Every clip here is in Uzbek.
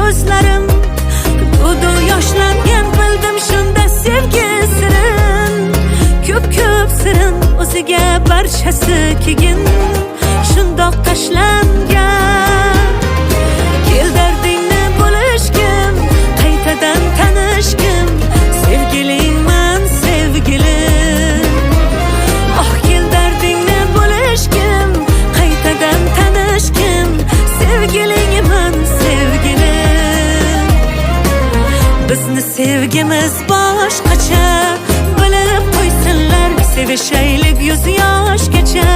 ko'zlarim to'du yoshlangan bildim shunda sevgi sirin ko'p sirin o'ziga barchasi keyin shundoq tashlangan kel dardingni bo'lishgim qaytadan tanishgim sevgilingman sevgilim oh kel dardingni bo'lishgim qaytadan tanishgim sevgilingman sevgilim bizni sevgimiz boshqacha bilib qo'ysinlar sevishaylik yuz yoshgacha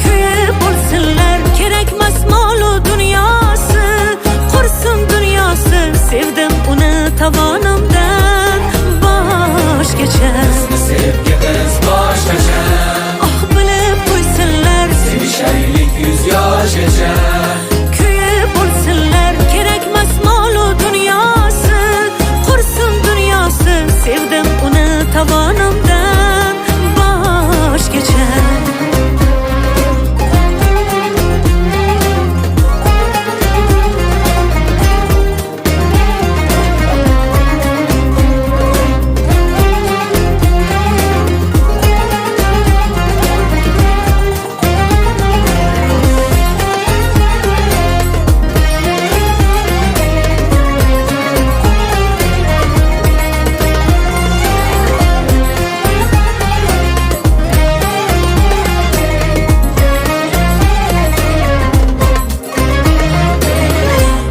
kuyib bo'lsinlar kerakmas molu dunyosi qursin dunyosi sevdim uni tovonimdan boshgacha bizni sevgimiz boshqacha oh bilib qo'ysinlar sevishaylik yuz yoshgacha kuyib bo'lsinlar kerakmas molu dunyosi qursin dunyosi sevdim uni tovonimdan boshgacha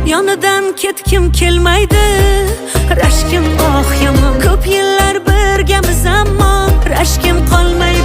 yonidan ketkim kelmaydi rashkim oh yomon ko'p yillar birgamiz ammo rashkim qolmaydi